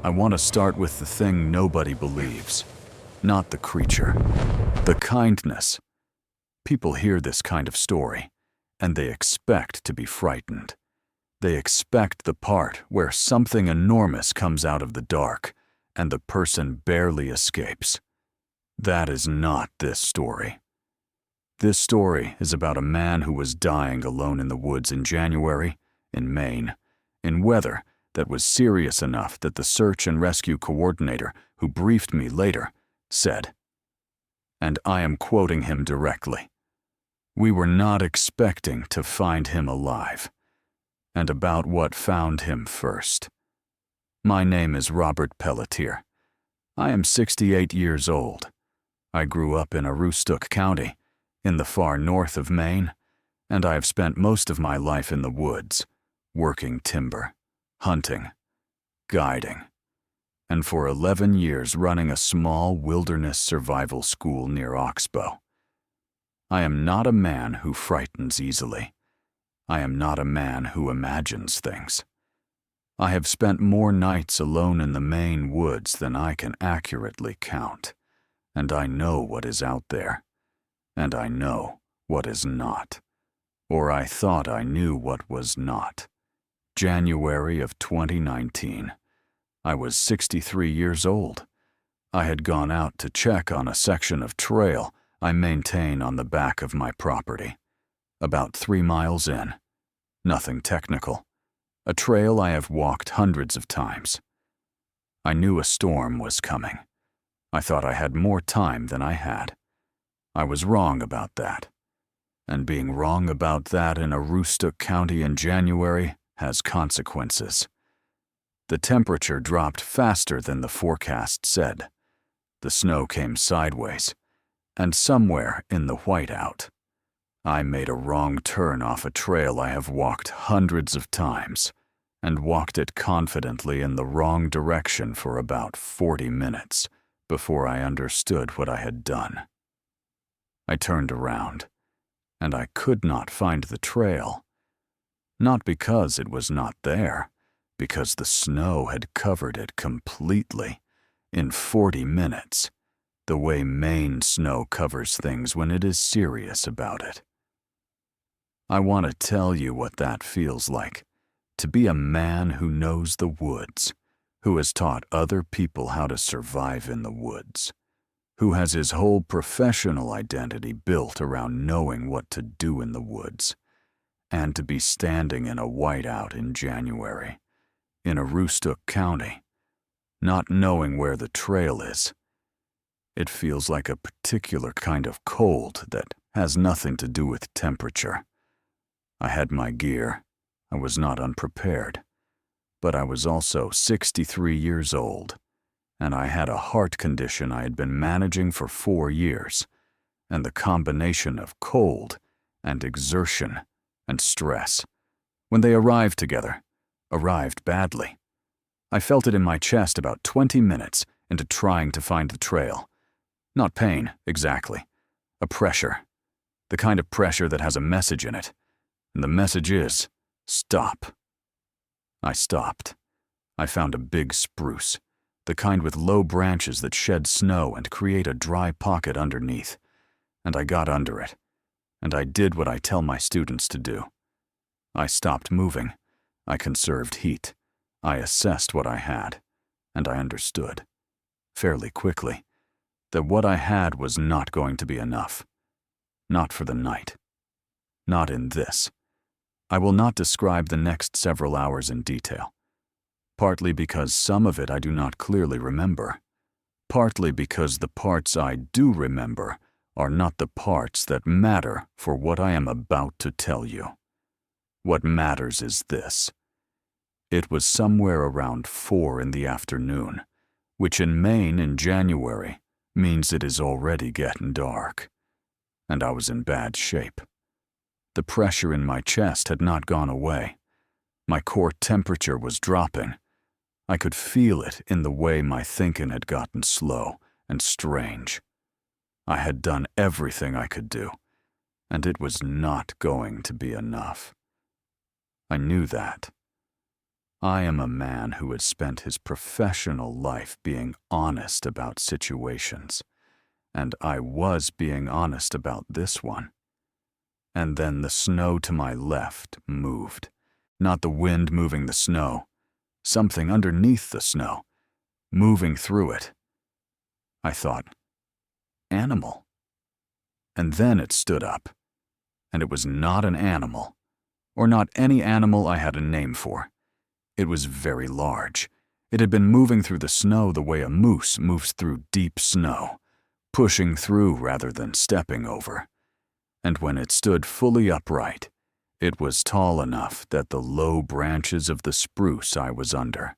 I want to start with the thing nobody believes. Not the creature. The kindness. People hear this kind of story, and they expect to be frightened. They expect the part where something enormous comes out of the dark, and the person barely escapes. That is not this story. This story is about a man who was dying alone in the woods in January, in Maine, in weather that was serious enough that the search and rescue coordinator, who briefed me later, said, and I am quoting him directly, "We were not expecting to find him alive." And about what found him first. My name is Robert Pelletier. I am 68 years old. I grew up in Aroostook County, in the far north of Maine, and I have spent most of my life in the woods, working timber, hunting, guiding, and for 11 years running a small wilderness survival school near Oxbow. I am not a man who frightens easily. I am not a man who imagines things. I have spent more nights alone in the Maine woods than I can accurately count, and I know what is out there, and I know what is not, or I thought I knew what was not. January of 2019. I was 63 years old. I had gone out to check on a section of trail I maintain on the back of my property. About 3 miles in. Nothing technical. A trail I have walked hundreds of times. I knew a storm was coming. I thought I had more time than I had. I was wrong about that. And being wrong about that in Aroostook County in January has consequences. The temperature dropped faster than the forecast said. The snow came sideways, and somewhere in the whiteout, I made a wrong turn off a trail I have walked hundreds of times, and walked it confidently in the wrong direction for about 40 minutes before I understood what I had done. I turned around, and I could not find the trail. Not because it was not there, because the snow had covered it completely, in 40 minutes, the way Maine snow covers things when it is serious about it. I want to tell you what that feels like, to be a man who knows the woods, who has taught other people how to survive in the woods, who has his whole professional identity built around knowing what to do in the woods, and to be standing in a whiteout in January, in Aroostook County, not knowing where the trail is. It feels like a particular kind of cold that has nothing to do with temperature. I had my gear. I was not unprepared. But I was also 63 years old, and I had a heart condition I had been managing for 4 years, and the combination of cold and exertion and stress, when they arrived together, arrived badly. I felt it in my chest about 20 minutes into trying to find the trail. Not pain, exactly. A pressure. The kind of pressure that has a message in it. And the message is, stop. I stopped. I found a big spruce, the kind with low branches that shed snow and create a dry pocket underneath. And I got under it. And I did what I tell my students to do. I stopped moving. I conserved heat. I assessed what I had. And I understood, fairly quickly, that what I had was not going to be enough. Not for the night. Not in this. I will not describe the next several hours in detail, partly because some of it I do not clearly remember, partly because the parts I do remember are not the parts that matter for what I am about to tell you. What matters is this. It was somewhere around 4 in the afternoon, which in Maine in January means it is already getting dark, and I was in bad shape. The pressure in my chest had not gone away. My core temperature was dropping. I could feel it in the way my thinking had gotten slow and strange. I had done everything I could do, and it was not going to be enough. I knew that. I am a man who had spent his professional life being honest about situations, and I was being honest about this one. And then the snow to my left moved. Not the wind moving the snow, something underneath the snow, moving through it. I thought, animal. And then it stood up, and it was not an animal, or not any animal I had a name for. It was very large. It had been moving through the snow the way a moose moves through deep snow, pushing through rather than stepping over. And when it stood fully upright, it was tall enough that the low branches of the spruce I was under,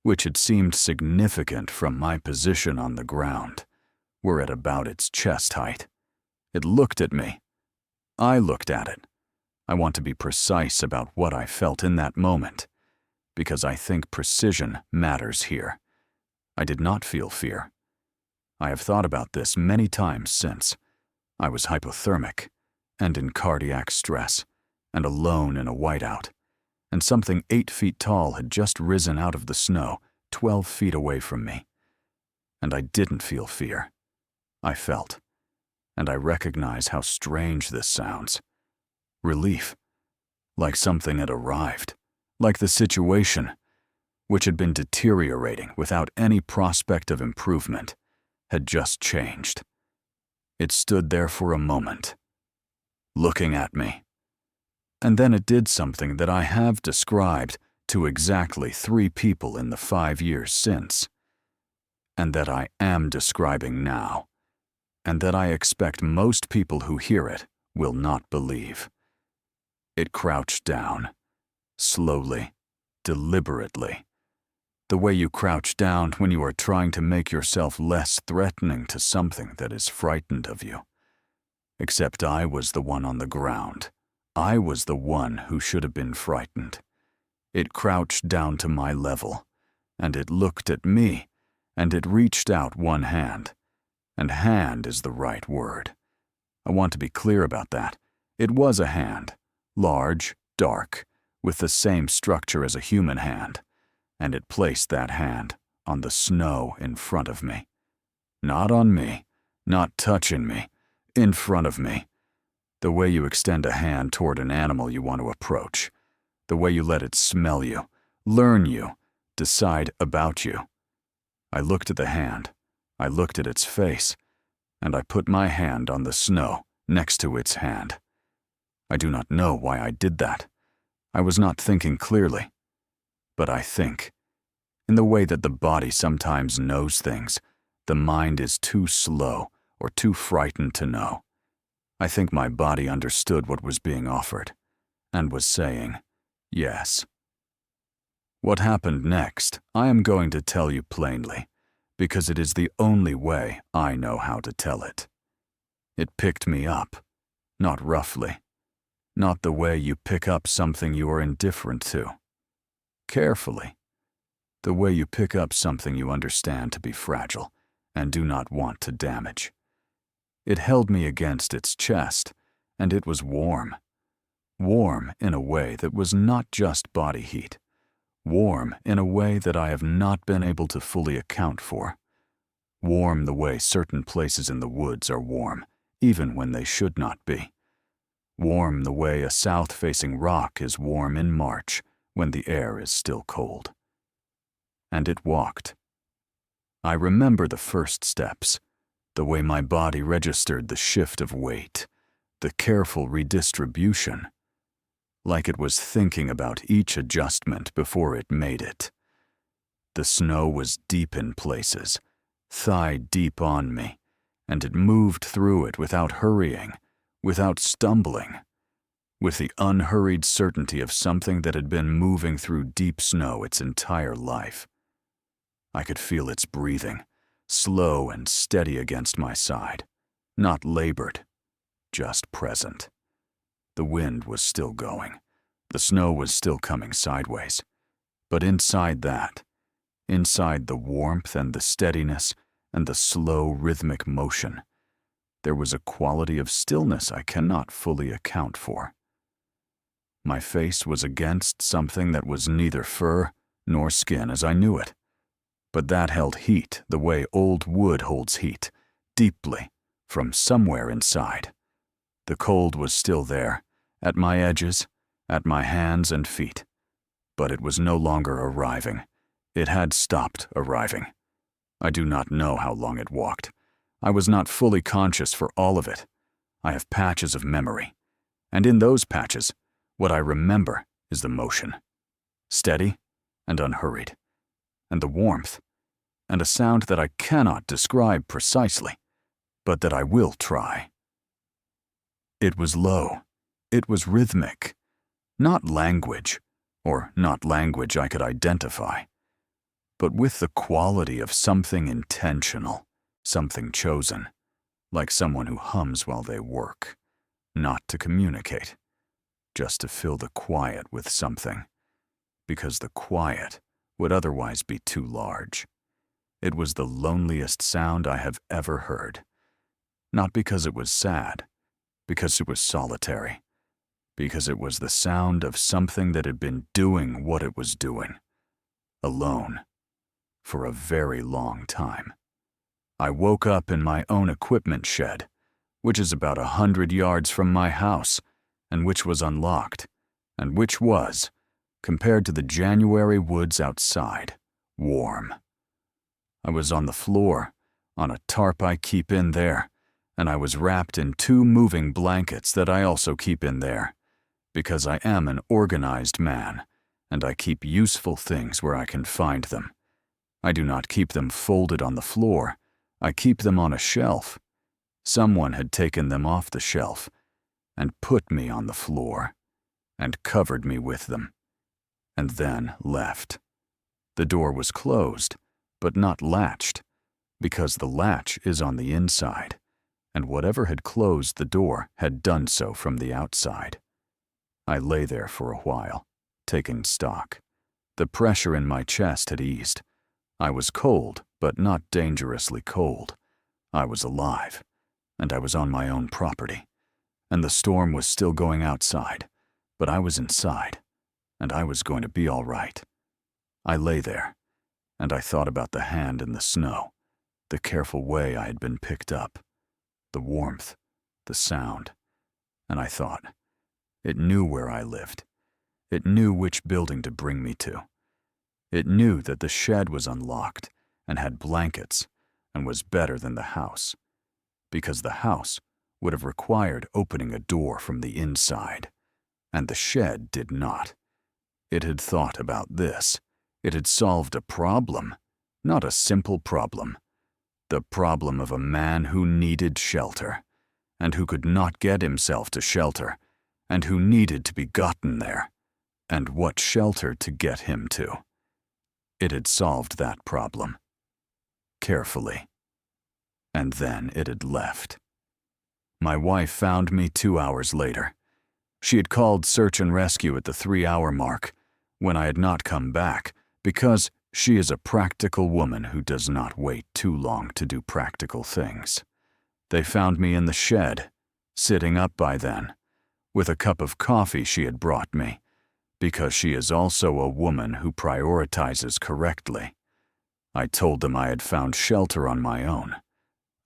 which had seemed significant from my position on the ground, were at about its chest height. It looked at me. I looked at it. I want to be precise about what I felt in that moment, because I think precision matters here. I did not feel fear. I have thought about this many times since. I was hypothermic, and in cardiac stress, and alone in a whiteout, and something 8 feet tall had just risen out of the snow 12 feet away from me. And I didn't feel fear. I felt, and I recognize how strange this sounds. Relief, like something had arrived, like the situation, which had been deteriorating without any prospect of improvement, had just changed. It stood there for a moment, looking at me. And then it did something that I have described to exactly 3 people in the 5 years since, and that I am describing now, and that I expect most people who hear it will not believe. It crouched down, slowly, deliberately, the way you crouch down when you are trying to make yourself less threatening to something that is frightened of you. Except I was the one on the ground. I was the one who should have been frightened. It crouched down to my level, and it looked at me, and it reached out one hand. And hand is the right word. I want to be clear about that. It was a hand, large, dark, with the same structure as a human hand, and it placed that hand on the snow in front of me. Not on me, not touching me, in front of me. The way you extend a hand toward an animal you want to approach. The way you let it smell you, learn you, decide about you. I looked at the hand. I looked at its face, and I put my hand on the snow next to its hand. I do not know why I did that. I was not thinking clearly. But I think. In the way that the body sometimes knows things, the mind is too slow or too frightened to know. I think my body understood what was being offered, and was saying, yes. What happened next, I am going to tell you plainly, because it is the only way I know how to tell it. It picked me up, not roughly, not the way you pick up something you are indifferent to. Carefully, the way you pick up something you understand to be fragile and do not want to damage. It held me against its chest, and it was warm. Warm in a way that was not just body heat. Warm in a way that I have not been able to fully account for. Warm the way certain places in the woods are warm, even when they should not be. Warm the way a south-facing rock is warm in March, when the air is still cold. And it walked. I remember the first steps, the way my body registered the shift of weight, the careful redistribution, like it was thinking about each adjustment before it made it. The snow was deep in places, thigh deep on me, and it moved through it without hurrying, without stumbling, with the unhurried certainty of something that had been moving through deep snow its entire life. I could feel its breathing, slow and steady against my side, not labored, just present. The wind was still going. The snow was still coming sideways. But inside that, inside the warmth and the steadiness and the slow rhythmic motion, there was a quality of stillness I cannot fully account for. My face was against something that was neither fur nor skin as I knew it. But that held heat the way old wood holds heat, deeply, from somewhere inside. The cold was still there, at my edges, at my hands and feet. But it was no longer arriving. It had stopped arriving. I do not know how long it walked. I was not fully conscious for all of it. I have patches of memory. And in those patches, what I remember is the motion. Steady and unhurried. And the warmth. And a sound that I cannot describe precisely, but that I will try. It was low. It was rhythmic. Not language, or not language I could identify, but with the quality of something intentional, something chosen, like someone who hums while they work, not to communicate, just to fill the quiet with something, because the quiet would otherwise be too large. It was the loneliest sound I have ever heard, not because it was sad, because it was solitary, because it was the sound of something that had been doing what it was doing, alone, for a very long time. I woke up in my own equipment shed, which is about 100 yards from my house, and which was unlocked, and which was, compared to the January woods outside, warm. I was on the floor, on a tarp I keep in there, and I was wrapped in 2 moving blankets that I also keep in there, because I am an organized man, and I keep useful things where I can find them. I do not keep them folded on the floor. I keep them on a shelf. Someone had taken them off the shelf and put me on the floor and covered me with them, and then left. The door was closed, but not latched, because the latch is on the inside, and whatever had closed the door had done so from the outside. I lay there for a while, taking stock. The pressure in my chest had eased. I was cold, but not dangerously cold. I was alive, and I was on my own property, and the storm was still going outside, but I was inside, and I was going to be all right. I lay there, and I thought about the hand in the snow, the careful way I had been picked up, the warmth, the sound, and I thought, it knew where I lived. It knew which building to bring me to. It knew that the shed was unlocked and had blankets and was better than the house, because the house would have required opening a door from the inside, and the shed did not. It had thought about this. It had solved a problem, not a simple problem. The problem of a man who needed shelter, and who could not get himself to shelter, and who needed to be gotten there, and what shelter to get him to. It had solved that problem, carefully, and then it had left. My wife found me 2 hours later. She had called search and rescue at the 3-hour mark, when I had not come back, because she is a practical woman who does not wait too long to do practical things. They found me in the shed, sitting up by then, with a cup of coffee she had brought me, because she is also a woman who prioritizes correctly. I told them I had found shelter on my own.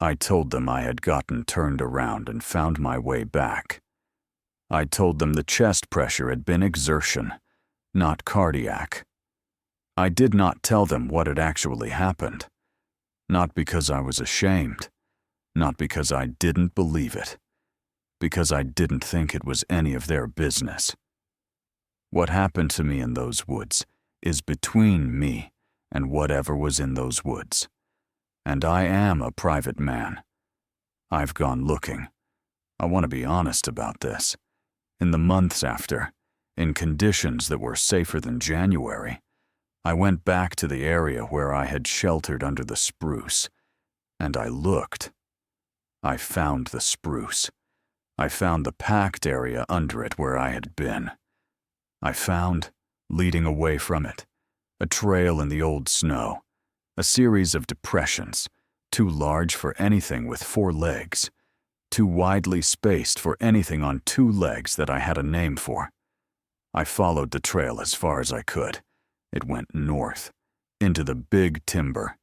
I told them I had gotten turned around and found my way back. I told them the chest pressure had been exertion, not cardiac. I did not tell them what had actually happened, not because I was ashamed, not because I didn't believe it, because I didn't think it was any of their business. What happened to me in those woods is between me and whatever was in those woods, and I am a private man. I've gone looking. I want to be honest about this. In the months after, in conditions that were safer than January, I went back to the area where I had sheltered under the spruce, and I looked. I found the spruce. I found the packed area under it where I had been. I found, leading away from it, a trail in the old snow, a series of depressions, too large for anything with 4 legs, too widely spaced for anything on 2 legs that I had a name for. I followed the trail as far as I could, It went north, into the big timber,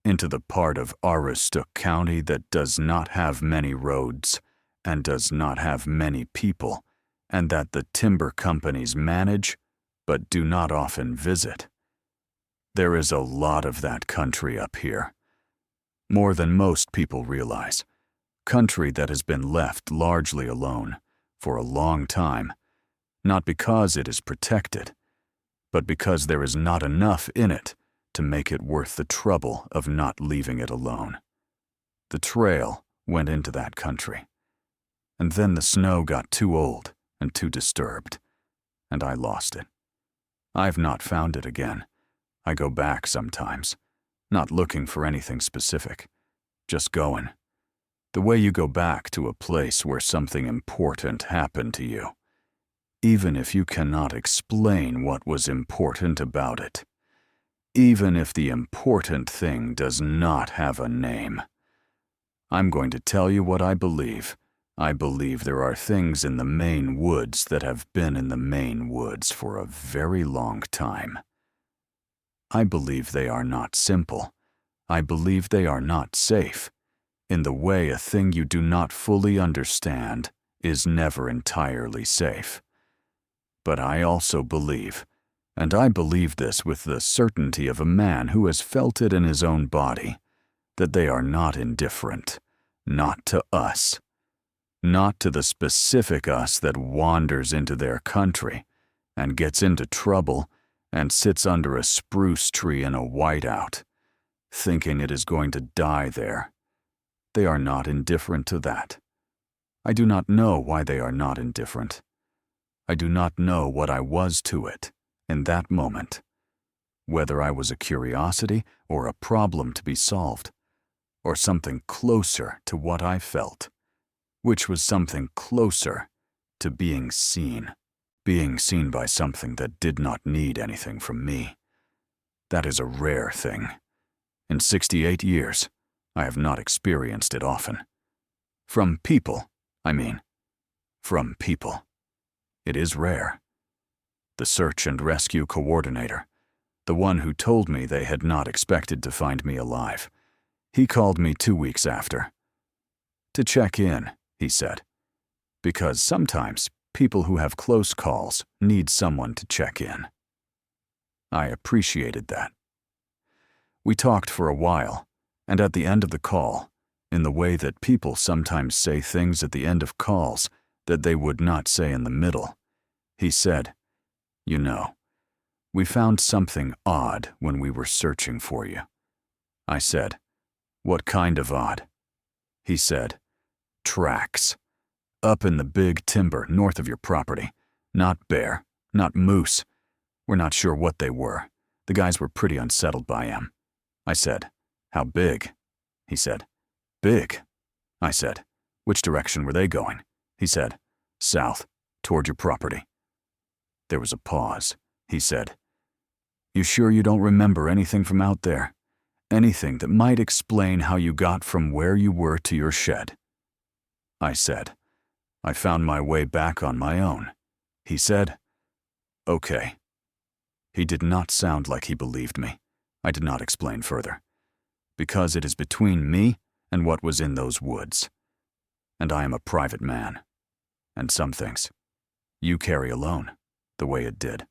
into the part of Aroostook County that does not have many roads and does not have many people, and that the timber companies manage but do not often visit. There is a lot of that country up here. More than most people realize. Country that has been left largely alone for a long time, not because it is protected, but because there is not enough in it to make it worth the trouble of not leaving it alone. The trail went into that country, and then the snow got too old and too disturbed, and I lost it. I've not found it again. I go back sometimes, not looking for anything specific, just going. The way you go back to a place where something important happened to you, even if you cannot explain what was important about it, even if the important thing does not have a name. I'm going to tell you what I believe. I believe there are things in the Maine woods that have been in the Maine woods for a very long time. I believe they are not simple. I believe they are not safe. In the way a thing you do not fully understand is never entirely safe. But I also believe, and I believe this with the certainty of a man who has felt it in his own body, that they are not indifferent, not to us, not to the specific us that wanders into their country and gets into trouble and sits under a spruce tree in a whiteout, thinking it is going to die there. They are not indifferent to that. I do not know why they are not indifferent. I do not know what I was to it in that moment, whether I was a curiosity or a problem to be solved, or something closer to what I felt, which was something closer to being seen by something that did not need anything from me. That is a rare thing. In 68 years, I have not experienced it often. From people, I mean. From people. It is rare. The search and rescue coordinator, the one who told me they had not expected to find me alive, he called me 2 weeks after. To check in, he said, because sometimes people who have close calls need someone to check in. I appreciated that. We talked for a while, and at the end of the call, in the way that people sometimes say things at the end of calls that they would not say in the middle, he said, "You know, we found something odd when we were searching for you." I said, "What kind of odd?" He said, "Tracks. Up in the big timber north of your property. Not bear, not moose. We're not sure what they were. The guys were pretty unsettled by them." I said, "How big?" He said, "Big." I said, "Which direction were they going?" He said, "South, toward your property." There was a pause. He said, "You sure you don't remember anything from out there? Anything that might explain how you got from where you were to your shed?" I said, "I found my way back on my own." He said, "Okay." He did not sound like he believed me. I did not explain further. Because it is between me and what was in those woods. And I am a private man. And some things you carry alone, the way it did,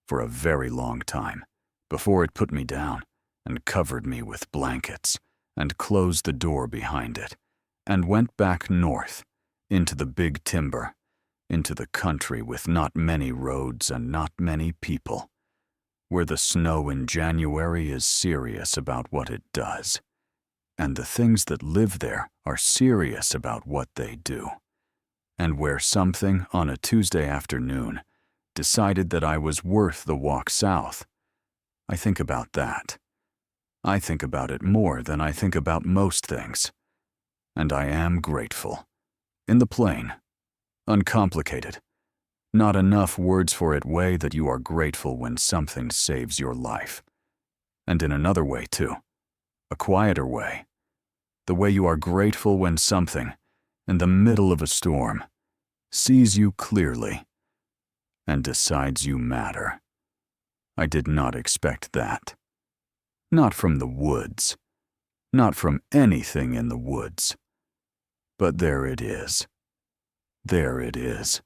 for a very long time, before it put me down and covered me with blankets and closed the door behind it and went back north into the big timber, into the country with not many roads and not many people, where the snow in January is serious about what it does, and the things that live there are serious about what they do, and where something on a Tuesday afternoon decided that I was worth the walk south. I think about that. I think about it more than I think about most things, and I am grateful. In the plain, uncomplicated. Not enough words for it way that you are grateful when something saves your life. And in another way, too. A quieter way. The way you are grateful when something, in the middle of a storm, sees you clearly and decides you matter. I did not expect that. Not from the woods. Not from anything in the woods. But there it is. There it is.